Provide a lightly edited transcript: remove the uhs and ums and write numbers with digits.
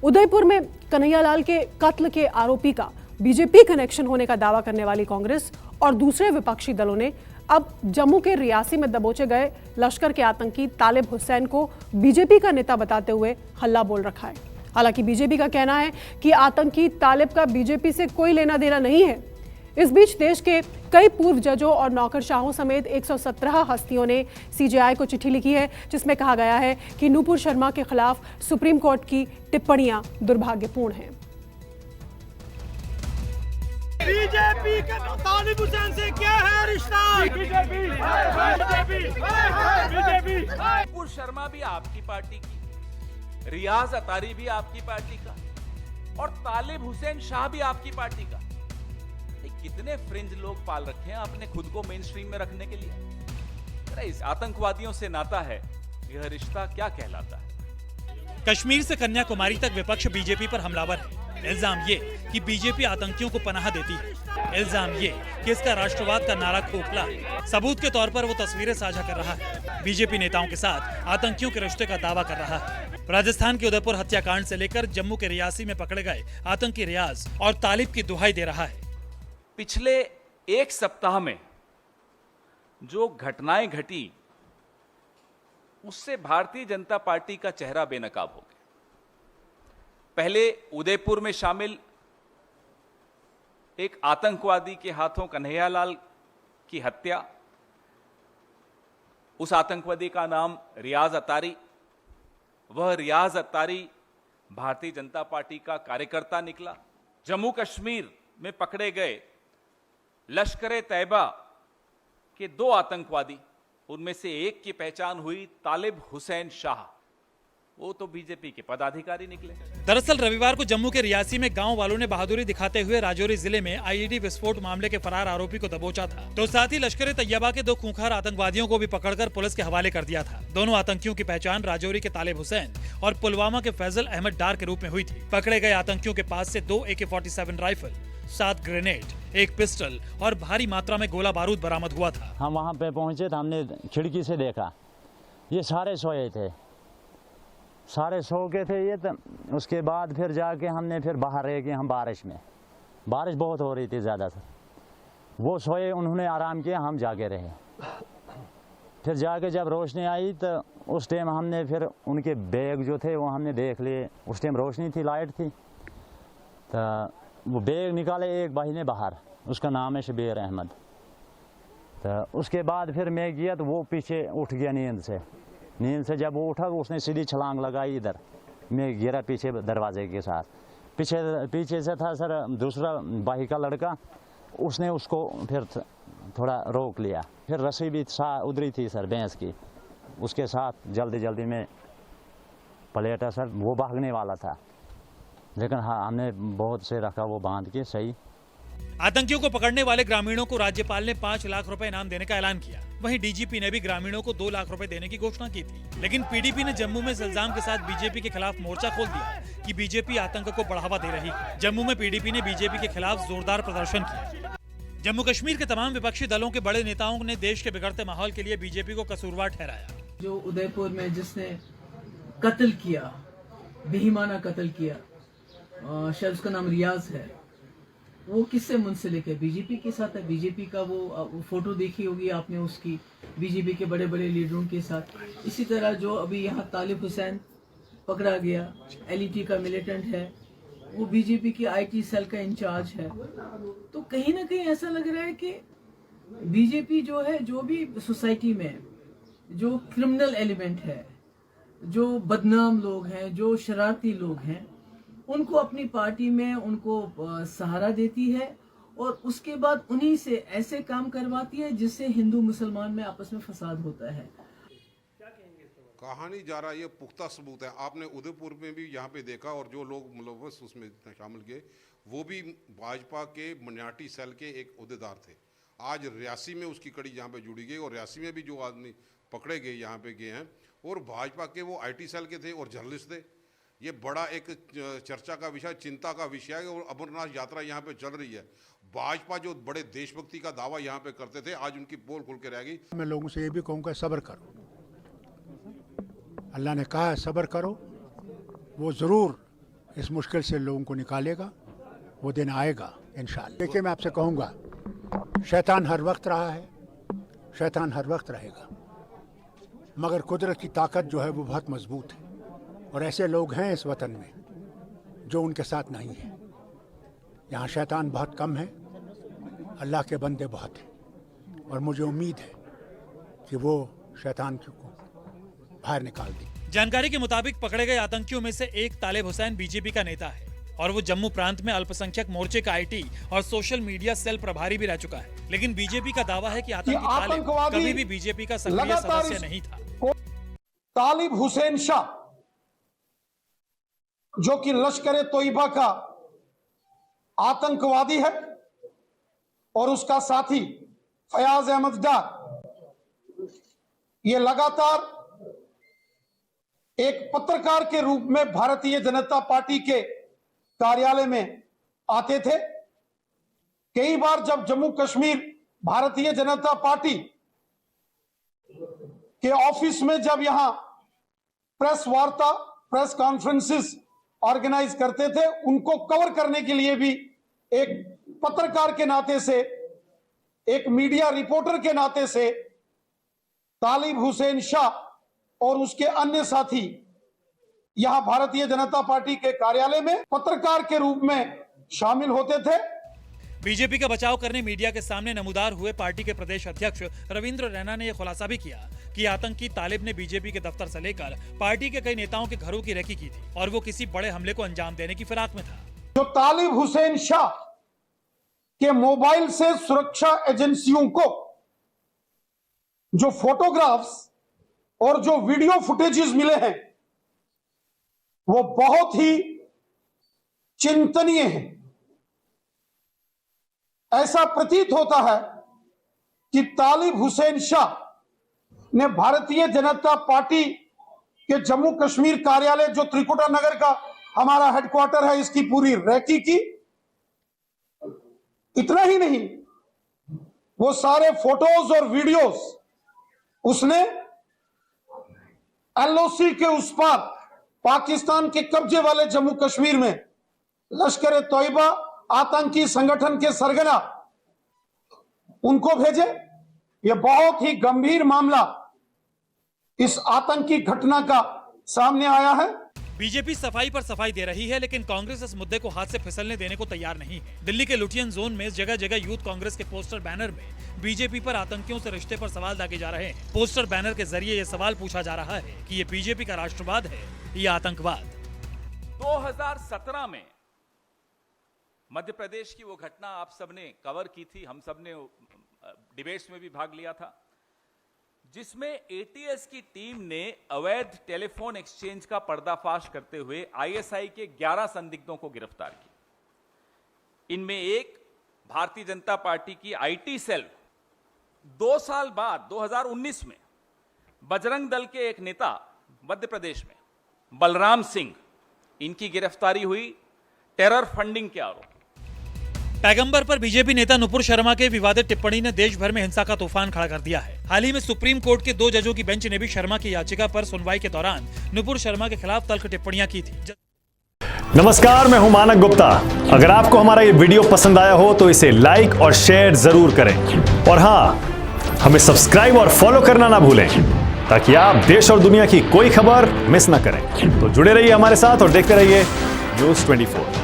उदयपुर में कन्हैयालाल के कत्ल के आरोपी का बीजेपी कनेक्शन होने का दावा करने वाली कांग्रेस और दूसरे विपक्षी दलों ने अब जम्मू के रियासी में दबोचे गए लश्कर के आतंकी तालिब हुसैन को बीजेपी का नेता बताते हुए हल्ला बोल रखा है। हालांकि बीजेपी का कहना है कि आतंकी तालिब का बीजेपी से कोई लेना देना नहीं है। इस बीच देश के कई पूर्व जजों और नौकरशाहों समेत 117 हस्तियों ने सीजेआई को चिट्ठी लिखी है, जिसमें कहा गया है कि नूपुर शर्मा के खिलाफ सुप्रीम कोर्ट की टिप्पणियां दुर्भाग्यपूर्ण हैं। बीजेपी का तालिब हुसैन से क्या है रिश्ता? बीजेपी नूपुर शर्मा भी आपकी पार्टी की, रियाज अतारी भी आपकी पार्टी का और तालिब हुसैन शाह भी आपकी पार्टी का। कितने फ्रिंज लोग पाल रखे हैं आपने खुद को मेन स्ट्रीम में रखने के लिए। इस आतंकवादियों से नाता है, यह रिश्ता क्या कहलाता है? कश्मीर से कन्याकुमारी तक विपक्ष बीजेपी पर हमलावर है। इल्जाम ये कि बीजेपी आतंकियों को पनाह देती है। इल्जाम ये कि इसका राष्ट्रवाद का नारा खोखला है। सबूत के तौर पर वो तस्वीरें साझा कर रहा है। बीजेपी नेताओं के साथ आतंकियों के रिश्ते का दावा कर रहा है। राजस्थान के उदयपुर हत्याकांड से लेकर जम्मू के रियासी में पकड़े गए आतंकी रियाज और तालिब की दुहाई दे रहा है। पिछले एक सप्ताह में जो घटनाएं घटी उससे भारतीय जनता पार्टी का चेहरा बेनकाब हो गया। पहले उदयपुर में शामिल एक आतंकवादी के हाथों कन्हैयालाल की हत्या, उस आतंकवादी का नाम रियाज अतारी। वह रियाज अतारी भारतीय जनता पार्टी का कार्यकर्ता निकला। जम्मू कश्मीर में पकड़े गए लश्कर तैयबा के 2 आतंकवादी, उनमें से एक की पहचान हुई तालिब हुसैन शाह, वो तो बीजेपी के पदाधिकारी निकले। दरअसल रविवार को जम्मू के रियासी में गांव वालों ने बहादुरी दिखाते हुए राजौरी जिले में आईईडी विस्फोट मामले के फरार आरोपी को दबोचा था, तो साथ ही लश्कर तैयबा के 2 खूंखार आतंकवादियों को भी पकड़कर पुलिस के हवाले कर दिया था। दोनों आतंकियों की पहचान राजौरी के तालिब हुसैन और पुलवामा के फैजल अहमद डार के रूप में हुई थी। पकड़े गए आतंकियों के पास से 2 AK-47 राइफल, 7 ग्रेनेड, 1 पिस्टल और भारी मात्रा में गोला बारूद बरामद हुआ था। हम वहाँ पे पहुँचे तो हमने खिड़की से देखा, ये सारे सोए थे, सारे सो के थे ये। तो उसके बाद फिर जाके हमने फिर बाहर रह गए हम बारिश में, बारिश बहुत हो रही थी ज़्यादा सर। वो सोए, उन्होंने आराम किया, हम जाके रहे। फिर जाके जब रोशनी आई तो उस टाइम हमने फिर उनके बैग जो थे वो हमने देख लिए। उस टाइम रोशनी थी, लाइट थी, तो वो बैग निकाले एक भाई ने बाहर, उसका नाम है शबीर अहमद। तो उसके बाद फिर मैं गया तो वो पीछे उठ गया नींद से जब वो उठा उसने सीधी छलांग लगाई इधर, मैं गिरा पीछे दरवाजे के साथ। पीछे से था सर दूसरा भाई का लड़का, उसने उसको फिर थोड़ा रोक लिया। फिर रस्सी भी उधरी थी सर भैंस की, उसके साथ जल्दी में पलेटा सर। वो भागने वाला था, लेकिन हाँ हमने बहुत से रखा वो बांध के सही। आतंकियों को पकड़ने वाले ग्रामीणों को राज्यपाल ने 5 लाख रुपए इनाम देने का ऐलान किया। वहीं डीजीपी ने भी ग्रामीणों को 2 लाख रुपए देने की घोषणा की थी। लेकिन पीडीपी ने जम्मू में इस इल्जाम के साथ बीजेपी के खिलाफ मोर्चा खोल दिया कि बीजेपी आतंक को बढ़ावा दे रही है। जम्मू में पीडीपी ने बीजेपी के खिलाफ जोरदार प्रदर्शन किया। जम्मू कश्मीर के तमाम विपक्षी दलों के बड़े नेताओं ने देश के बिगड़ते माहौल के लिए बीजेपी को कसूरवार ठहराया। जो उदयपुर में जिसने कत्ल किया, बेईमाना कत्ल किया, शायद उसका नाम रियाज है, वो किससे मुंसलिक है? बीजेपी के साथ है। बीजेपी का वो फोटो देखी होगी आपने उसकी, बीजेपी के बड़े बड़े लीडरों के साथ। इसी तरह जो अभी यहाँ तालिब हुसैन पकड़ा गया, LET का मिलिटेंट है, वो बीजेपी की IT सेल का इंचार्ज है। तो कहीं ना कहीं ऐसा लग रहा है कि बीजेपी जो है, जो भी सोसाइटी में जो क्रिमिनल एलिमेंट है, जो बदनाम लोग हैं, जो शरारती लोग हैं, उनको अपनी पार्टी में उनको सहारा देती है और उसके बाद उन्हीं से ऐसे काम करवाती है जिससे हिंदू मुसलमान में आपस में फसाद होता है। कहानी जा रहा है, ये पुख्ता सबूत है। आपने उदयपुर में भी यहाँ पे देखा, और जो लोग मुलव्वस उसमें शामिल किए वो भी भाजपा के मनियाटी सेल के एक अहदेदार थे। आज रियासी में उसकी कड़ी यहाँ पे जुड़ी गई, और रियासी में भी जो आदमी पकड़े गए यहाँ पे गए हैं, और भाजपा के वो IT सेल के थे और जर्नलिस्ट थे। ये बड़ा एक चर्चा का विषय, चिंता का विषय है। और अमरनाथ यात्रा यहाँ पे चल रही है। भाजपा जो बड़े देशभक्ति का दावा यहाँ पे करते थे, आज उनकी पोल खुल के रह गई। मैं लोगों से ये भी कहूँगा, सब्र करो। अल्लाह ने कहा है सब्र करो, वो ज़रूर इस मुश्किल से लोगों को निकालेगा, वो दिन आएगा इंशाअल्लाह। देखिए, मैं आपसे कहूँगा, शैतान हर वक्त रहा है, शैतान हर वक्त रहेगा, मगर कुदरत की ताकत जो है वो बहुत मजबूत है, और ऐसे लोग हैं इस वतन में जो उनके साथ नहीं है। यहाँ शैतान बहुत कम है, अल्लाह के बंदे बहुत हैं, और मुझे उम्मीद है कि वो शैतान को बाहर निकाल दें। जानकारी के मुताबिक पकड़े गए आतंकियों में से एक तालिब हुसैन बीजेपी का नेता है और वो जम्मू प्रांत में अल्पसंख्यक मोर्चे का आईटी और सोशल मीडिया सेल प्रभारी भी रह चुका है। लेकिन बीजेपी का दावा है कि आतंकी तालिब कभी भी बीजेपी का सक्रिय सदस्य नहीं था। तालिब हुसैन शाह, जो कि लश्कर तोयबा का आतंकवादी है, और उसका साथी फयाज अहमद डार, ये लगातार एक पत्रकार के रूप में भारतीय जनता पार्टी के कार्यालय में आते थे। कई बार जब जम्मू कश्मीर भारतीय जनता पार्टी के ऑफिस में जब यहां प्रेस वार्ता, प्रेस कॉन्फ्रेंसेस ऑर्गेनाइज करते थे, उनको कवर करने के लिए भी एक पत्रकार के नाते से, एक मीडिया रिपोर्टर के नाते से तालिब हुसैन शाह और उसके अन्य साथी यहां भारतीय जनता पार्टी के कार्यालय में पत्रकार के रूप में शामिल होते थे। बीजेपी का बचाव करने मीडिया के सामने नमूदार हुए पार्टी के प्रदेश अध्यक्ष रविंद्र रैना ने यह खुलासा भी किया कि आतंकी तालिब ने बीजेपी के दफ्तर से लेकर पार्टी के कई नेताओं के घरों की रेकी की थी और वो किसी बड़े हमले को अंजाम देने की फिराक में था। जो तालिब हुसैन शाह के मोबाइल से सुरक्षा एजेंसियों को जो फोटोग्राफ्स और जो वीडियो फुटेजेस मिले हैं, वो बहुत ही चिंतनीय हैं। ऐसा प्रतीत होता है कि तालिब हुसैन शाह ने भारतीय जनता पार्टी के जम्मू कश्मीर कार्यालय, जो त्रिकुटा नगर का हमारा हेडक्वार्टर है, इसकी पूरी रैकी की। इतना ही नहीं, वो सारे फोटोज और वीडियोस उसने एलओसी के उस पार पाकिस्तान के कब्जे वाले जम्मू कश्मीर में लश्कर तोयबा आतंकी संगठन के सरगना उनको भेजे। यह बहुत ही गंभीर मामला इस आतंकी घटना का सामने आया है। बीजेपी सफाई पर सफाई दे रही है, लेकिन कांग्रेस इस मुद्दे को हाथ से फिसलने देने को तैयार नहीं है। दिल्ली के लुटियन जोन में जगह जगह यूथ कांग्रेस के पोस्टर बैनर में बीजेपी पर आतंकियों से रिश्ते पर सवाल दागे जा रहे हैं। पोस्टर बैनर के जरिए ये सवाल पूछा जा रहा है कि ये बीजेपी का राष्ट्रवाद है या आतंकवाद। 2017 में मध्य प्रदेश की वो घटना आप सबने कवर की थी, हम सबने डिबेट्स में भी भाग लिया था, जिसमें एटीएस की टीम ने अवैध टेलीफोन एक्सचेंज का पर्दाफाश करते हुए आईएसआई के 11 संदिग्धों को गिरफ्तार किया। इनमें एक भारतीय जनता पार्टी की आईटी सेल 2 साल बाद 2019 में बजरंग दल के एक नेता मध्य प्रदेश में बलराम सिंह, इनकी गिरफ्तारी हुई टेरर फंडिंग के आरोप। पैगंबर पर बीजेपी नेता नुपुर शर्मा के विवादित टिप्पणी ने देश भर में हिंसा का तूफान खड़ा कर दिया है। हाल ही में सुप्रीम कोर्ट के 2 जजों की बेंच ने भी शर्मा की याचिका पर सुनवाई के दौरान नुपुर शर्मा के खिलाफ तल्ख टिप्पणियां की थी। नमस्कार, मैं हूं मानक गुप्ता। अगर आपको हमारा ये वीडियो पसंद आया हो तो इसे लाइक और शेयर जरूर करें, और हाँ, हमें सब्सक्राइब और फॉलो करना ना भूलें ताकि आप देश और दुनिया की कोई खबर मिस ना करें। तो जुड़े रहिए हमारे साथ और देखते रहिए न्यूज़ 24।